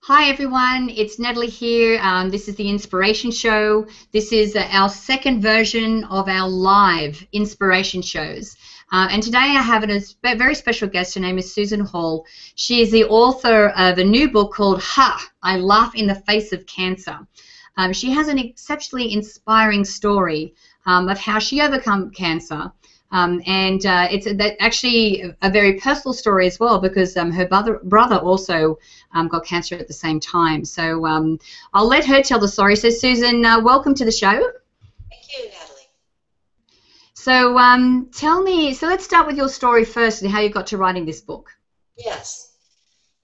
Hi everyone, it's Natalie here. This is the Inspiration Show. This is our second version of our live inspiration shows. And today I have a very special guest. Her name is Susan Hall. She is the author of a new book called Ha! I Laugh in the Face of Cancer. She has an exceptionally inspiring story of how she overcome cancer. It's actually a very personal story as well, because her brother also got cancer at the same time. So I'll let her tell the story. So Susan, welcome to the show. Thank you, Natalie. So tell me, so let's start with your story first and how you got to writing this book. Yes.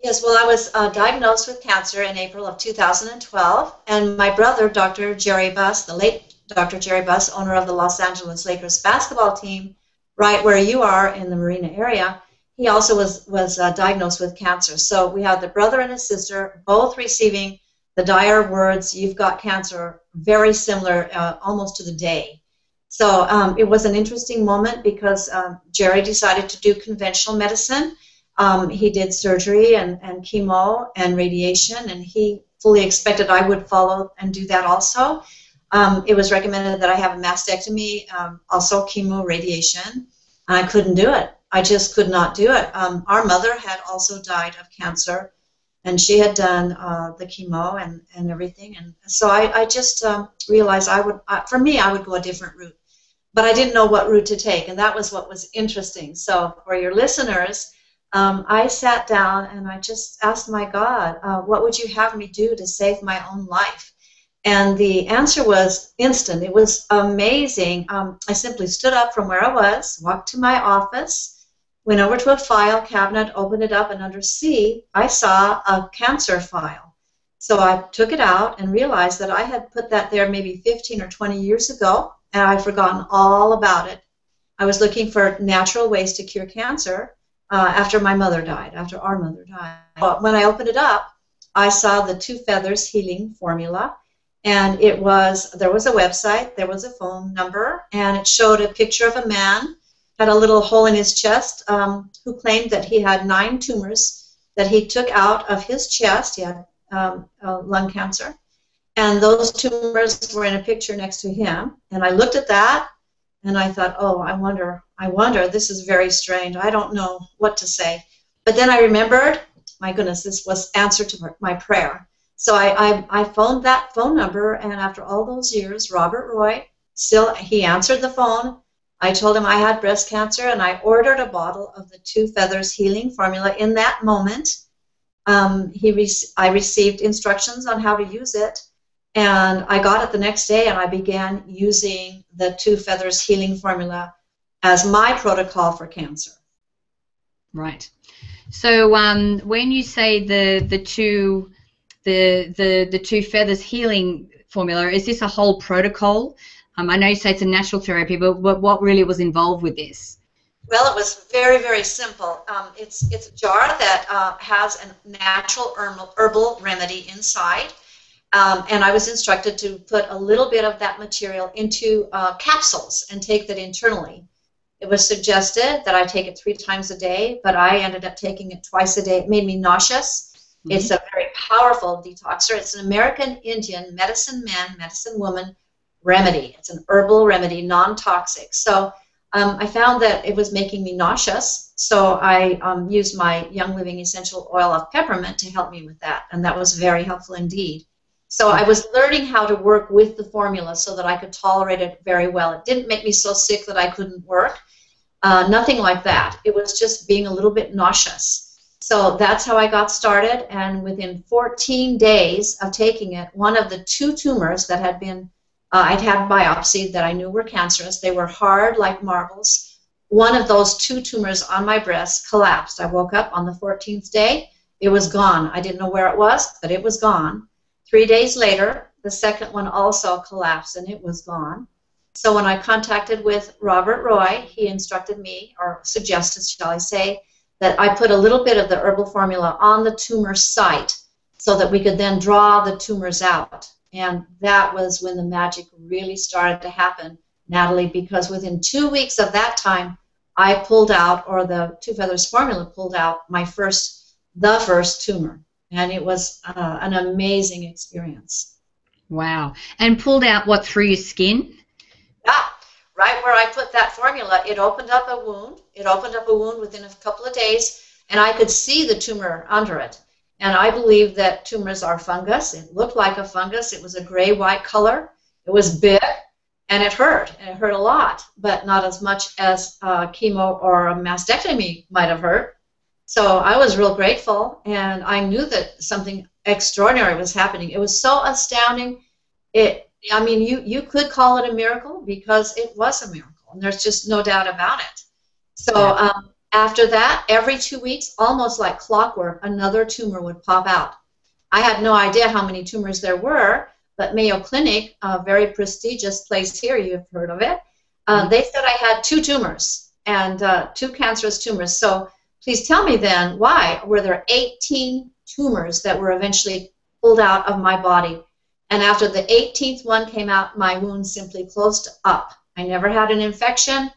Well, I was diagnosed with cancer in April of 2012, and my brother, Dr. Jerry Buss, the late Dr. Jerry Buss, owner of the Los Angeles Lakers basketball team, right where you are in the Marina area, he also was diagnosed with cancer. So we had the brother and his sister both receiving the dire words, "You've got cancer," very similar, almost to the day. So it was an interesting moment because Jerry decided to do conventional medicine. He did surgery and chemo and radiation, and he fully expected I would follow and do that also. It was recommended that I have a mastectomy, also chemo, radiation. I couldn't do it. I just could not do it. Our mother had also died of cancer, and she had done the chemo and everything. And so I just realized for me, I would go a different route. But I didn't know what route to take, and that was what was interesting. So for your listeners, I sat down and I just asked my God, what would you have me do to save my own life? And the answer was instant. It was amazing. I simply stood up from where I was, walked to my office, went over to a file cabinet, opened it up, and under C, I saw a cancer file. So I took it out and realized that I had put that there maybe 15 or 20 years ago, and I'd forgotten all about it. I was looking for natural ways to cure cancer after my mother died, after our mother died. But when I opened it up, I saw the Two Feathers Healing Formula. And there was a website, there was a phone number, and it showed a picture of a man, had a little hole in his chest, who claimed that he had 9 tumors that he took out of his chest. He had lung cancer. And those tumors were in a picture next to him. And I looked at that, and I thought, oh, I wonder, this is very strange. I don't know what to say. But then I remembered, my goodness, this was answer to my prayer. So I phoned that phone number, and after all those years, Robert Roy, he answered the phone. I told him I had breast cancer, and I ordered a bottle of the Two Feathers Healing Formula. In that moment, I received instructions on how to use it, and I got it the next day, and I began using the Two Feathers Healing Formula as my protocol for cancer. Right. So when you say the two feathers healing formula, is this a whole protocol? I know you say it's a natural therapy, but what really was involved with this? Well, it was very, very simple. It's a jar that has a natural herbal remedy inside, and I was instructed to put a little bit of that material into capsules and take that internally. It was suggested that I take it 3 times a day, but I ended up taking it twice a day. It made me nauseous. Mm-hmm. It's a very powerful detoxer. It's an American Indian medicine man, medicine woman remedy. It's an herbal remedy, non-toxic. So I found that it was making me nauseous, so I used my Young Living essential oil of peppermint to help me with that, and that was very helpful indeed. So I was learning how to work with the formula so that I could tolerate it very well. It didn't make me so sick that I couldn't work. Nothing like that. It was just being a little bit nauseous. So that's how I got started, and within 14 days of taking it, one of the 2 tumors that had been, I'd had biopsied that I knew were cancerous, they were hard like marbles. One of those 2 tumors on my breast collapsed. I woke up on the 14th day, it was gone. I didn't know where it was, but it was gone. 3 days later, the second one also collapsed, and it was gone. So when I contacted with Robert Roy, he instructed me, or suggested, shall I say, that I put a little bit of the herbal formula on the tumor site so that we could then draw the tumors out. And that was when the magic really started to happen, Natalie, because within 2 weeks of that time, I pulled out, or the Two Feathers formula pulled out, the first tumor. and it was an amazing experience. Wow. And pulled out what, through your skin? Yeah, right where I put that formula, it opened up a wound. It opened up a wound within a couple of days, and I could see the tumor under it. And I believe that tumors are fungus. It looked like a fungus. It was a gray-white color. It was big, and it hurt. And it hurt a lot, but not as much as chemo or a mastectomy might have hurt. So I was real grateful, and I knew that something extraordinary was happening. It was so astounding. I mean, you could call it a miracle because it was a miracle, and there's just no doubt about it. So after that, every 2 weeks, almost like clockwork, another tumor would pop out. I had no idea how many tumors there were, but Mayo Clinic, a very prestigious place here, you've heard of it, they said I had 2 tumors, and 2 cancerous tumors. So please tell me then, why were there 18 tumors that were eventually pulled out of my body? And after the 18th one came out, my wound simply closed up. I never had an infection.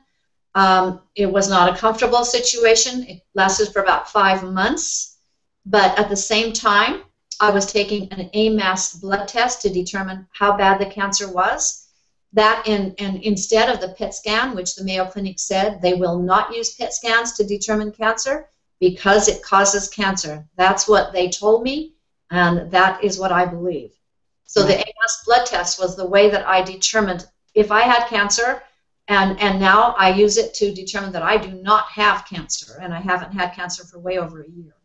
It was not a comfortable situation. It lasted for about 5 months. But at the same time, I was taking an AMAS blood test to determine how bad the cancer was. That and instead of the PET scan, which the Mayo Clinic said they will not use PET scans to determine cancer because it causes cancer. That's what they told me, and that is what I believe. So the AMAS blood test was the way that I determined if I had cancer, and now I use it to determine that I do not have cancer, and I haven't had cancer for way over a year.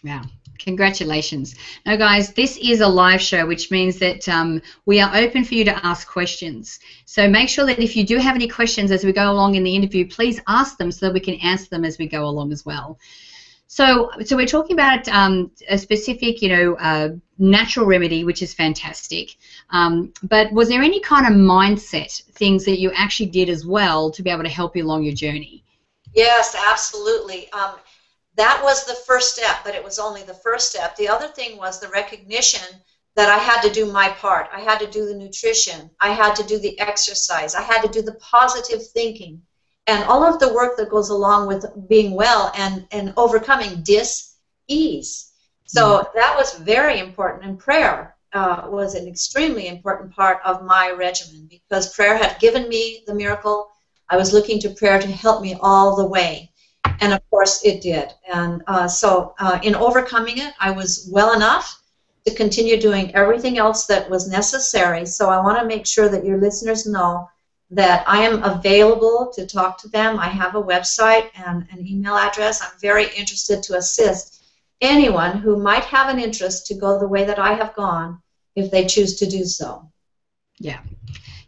Wow. Congratulations. Now, guys, this is a live show, which means that we are open for you to ask questions. So make sure that if you do have any questions as we go along in the interview, please ask them so that we can answer them as we go along as well. So we're talking about a specific, natural remedy, which is fantastic. But was there any kind of mindset things that you actually did as well to be able to help you along your journey? Yes, absolutely. That was the first step, but it was only the first step. The other thing was the recognition that I had to do my part. I had to do the nutrition. I had to do the exercise. I had to do the positive thinking. And all of the work that goes along with being well and overcoming dis-ease. So that was very important, and prayer was an extremely important part of my regimen because prayer had given me the miracle. I was looking to prayer to help me all the way, and of course it did. And so in overcoming it, I was well enough to continue doing everything else that was necessary. So I want to make sure that your listeners know that I am available to talk to them. I have a website and an email address. I'm very interested to assist anyone who might have an interest to go the way that I have gone if they choose to do so. Yeah.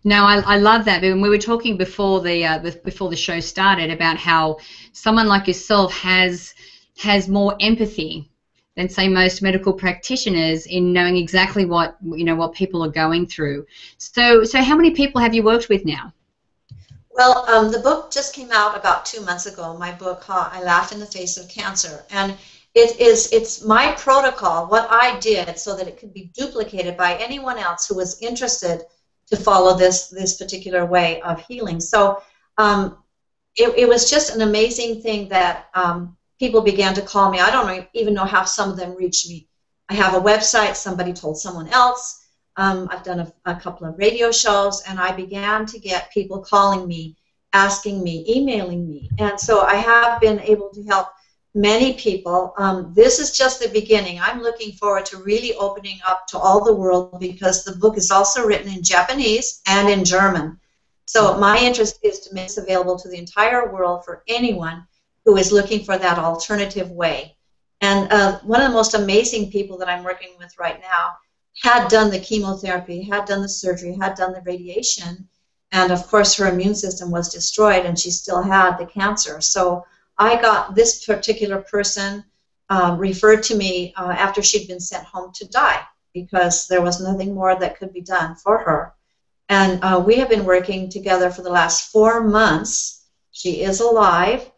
No, I love that. When we were talking before the show started about how someone like yourself has more empathy than, say, most medical practitioners in knowing exactly what people are going through. So how many people have you worked with now? Well, the book just came out about 2 months ago. My book, I Laugh in the Face of Cancer, and it's my protocol, what I did, so that it could be duplicated by anyone else who was interested to follow this particular way of healing. So it was just an amazing thing that people began to call me. I don't even know how some of them reached me. I have a website. Somebody told someone else. I've done a couple of radio shows, and I began to get people calling me, asking me, emailing me. And so I have been able to help many people. This is just the beginning. I'm looking forward to really opening up to all the world because the book is also written in Japanese and in German. So my interest is to make this available to the entire world for anyone who is looking for that alternative way. And one of the most amazing people that I'm working with right now had done the chemotherapy, had done the surgery, had done the radiation, and of course her immune system was destroyed and she still had the cancer. So I got this particular person referred to me after she'd been sent home to die because there was nothing more that could be done for her. And we have been working together for the last 4 months. She is alive.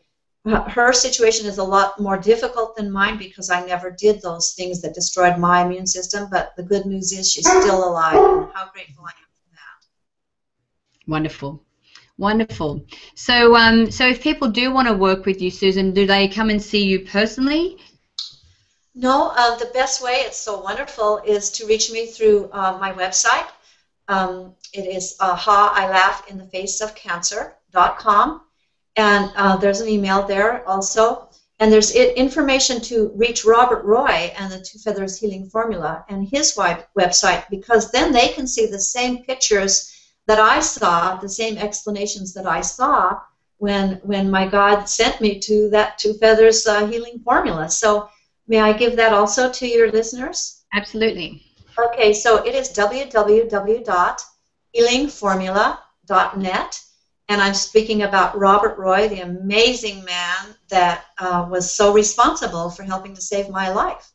Her situation is a lot more difficult than mine because I never did those things that destroyed my immune system, but the good news is she's still alive, and how grateful I am for that. Wonderful. Wonderful. So if people do want to work with you, Susan, do they come and see you personally? No, the best way, it's so wonderful, is to reach me through my website. It is howilaughinathefaceofcancer.com. And there's an email there also. And there's information to reach Robert Roy and the Two Feathers Healing Formula and his website, because then they can see the same pictures that I saw, the same explanations that I saw when my God sent me to that Two Feathers Healing Formula. So may I give that also to your listeners? Absolutely. Okay, so it is www.healingformula.net. And I'm speaking about Robert Roy, the amazing man that was so responsible for helping to save my life.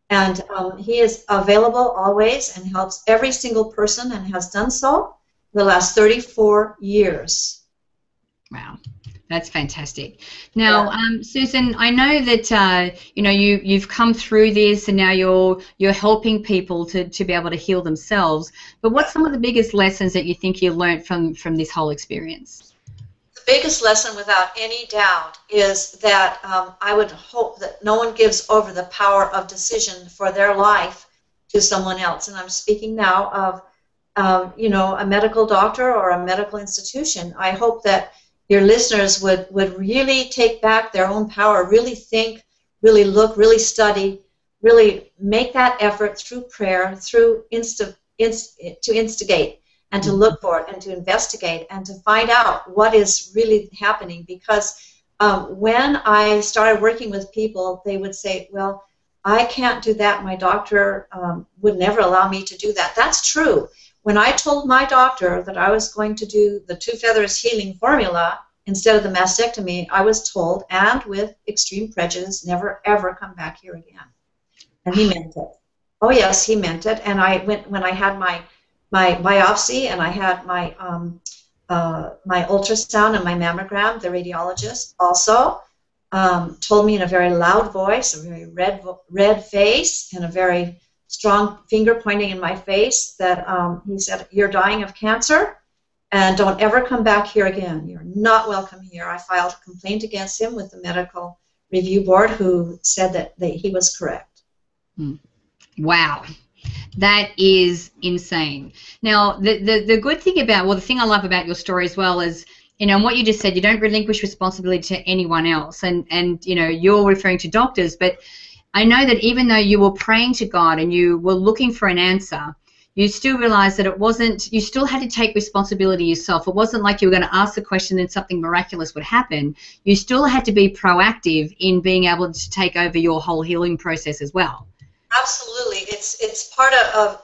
And he is available always and helps every single person, and has done so the last 34 years. Wow. That's fantastic. Now, Susan, I know that you've come through this, and now you're helping people to be able to heal themselves. But what's some of the biggest lessons that you think you learned from this whole experience? The biggest lesson, without any doubt, is that I would hope that no one gives over the power of decision for their life to someone else. And I'm speaking now of a medical doctor or a medical institution. I hope that your listeners would really take back their own power, really think, really look, really study, really make that effort through prayer, through to instigate and to look for it and to investigate and to find out what is really happening. Because when I started working with people, they would say, well, I can't do that. My doctor would never allow me to do that. That's true. When I told my doctor that I was going to do the Two Feathers Healing Formula instead of the mastectomy, I was told, and with extreme prejudice, never ever come back here again. And he meant it. Oh yes, he meant it. And I went, when I had my biopsy and I had my my ultrasound and my mammogram, the radiologist also told me in a very loud voice, a very red face, and a very strong finger pointing in my face that he said, "You're dying of cancer, and don't ever come back here again. You're not welcome here." I filed a complaint against him with the medical review board, who said that he was correct. Wow. That is insane. Now, the good thing about, well, the thing I love about your story as well is, what you just said, you don't relinquish responsibility to anyone else. And you're referring to doctors, but I know that even though you were praying to God and you were looking for an answer, you still realized that it wasn't, you still had to take responsibility yourself. It wasn't like you were going to ask the question and something miraculous would happen. You still had to be proactive in being able to take over your whole healing process as well. Absolutely. It's part of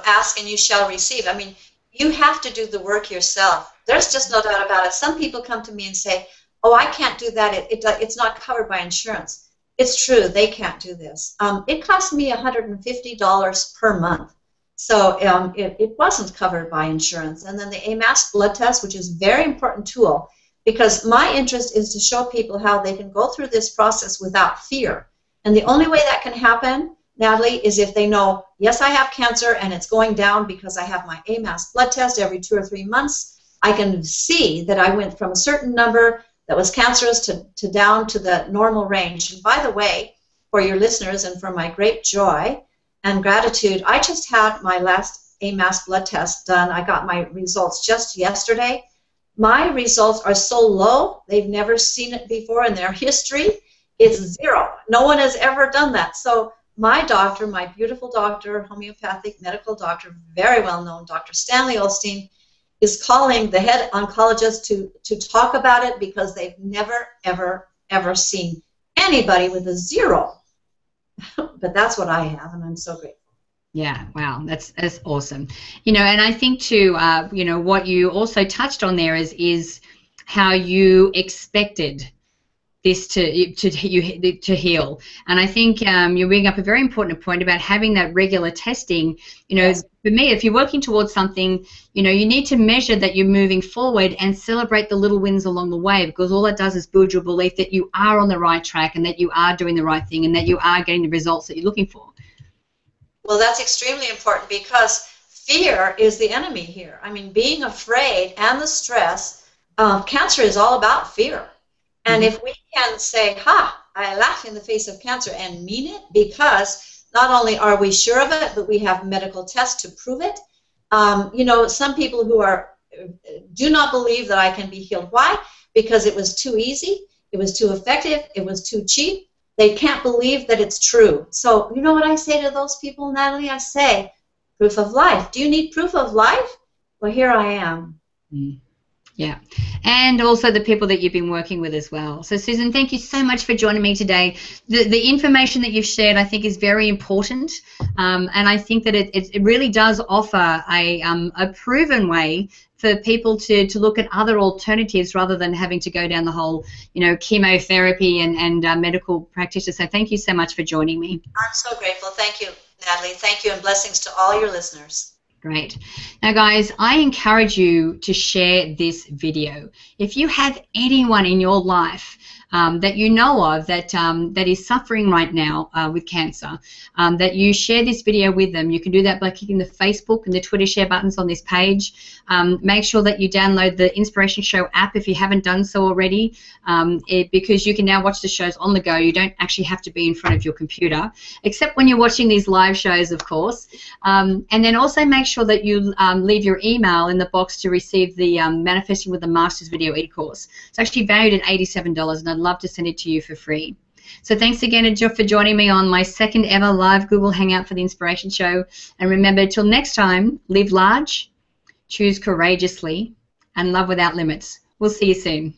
ask and you shall receive. I mean, you have to do the work yourself. There's just no doubt about it. Some people come to me and say, oh, I can't do that. It's not covered by insurance. It's true. They can't do this. It cost me $150 per month. So it wasn't covered by insurance. And then the AMAS blood test, which is a very important tool, because my interest is to show people how they can go through this process without fear. And the only way that can happen, Natalie, is if they know, yes, I have cancer and it's going down because I have my AMAS blood test every 2 or 3 months. I can see that I went from a certain number that was cancerous to down to the normal range. And by the way, for your listeners and for my great joy and gratitude, I just had my last AMAS blood test done. I got my results just yesterday. My results are so low, they've never seen it before in their history. It's 0. No one has ever done that. So my doctor, my beautiful doctor, homeopathic medical doctor, very well known, Dr. Stanley Olstein, is calling the head oncologist to talk about it, because they've never, ever, ever seen anybody with a 0. But that's what I have, and I'm so grateful. Yeah, wow, that's awesome. And I think too, what you also touched on there is how you expected this to heal. And I think you bring up a very important point about having that regular testing. Yes. For me, if you're working towards something, you need to measure that you're moving forward and celebrate the little wins along the way, because all that does is build your belief that you are on the right track and that you are doing the right thing and that you are getting the results that you're looking for. Well, that's extremely important, because fear is the enemy here. I mean, being afraid and the stress, cancer is all about fear. And if we can say, I laugh in the face of cancer and mean it, because not only are we sure of it, but we have medical tests to prove it. You know, some people who do not believe that I can be healed. Why? Because it was too easy, it was too effective, it was too cheap. They can't believe that it's true. So you know what I say to those people, Natalie? I say, proof of life. Do you need proof of life? Well, here I am. Yeah, and also the people that you've been working with as well. So Susan, thank you so much for joining me today. The information that you've shared, I think, is very important, and I think that it really does offer a proven way for people to look at other alternatives rather than having to go down the whole, you know, chemotherapy and medical practitioner. So thank you so much for joining me. I'm so grateful. Thank you, Natalie. Thank you, and blessings to all your listeners. Great. Now, guys, I encourage you to share this video. If you have anyone in your life that you know of that is suffering right now with cancer, that you share this video with them. You can do that by clicking the Facebook and the Twitter share buttons on this page. Make sure that you download the Inspiration Show app if you haven't done so already, because you can now watch the shows on the go. You don't actually have to be in front of your computer, except when you're watching these live shows, of course. And then also make sure that you leave your email in the box to receive the Manifesting with the Masters video e-course. It's actually valued at $87, and I'd love to send it to you for free. So thanks again for joining me on my second ever live Google Hangout for the Inspiration Show. And remember, till next time, live large, choose courageously, and love without limits. We'll see you soon.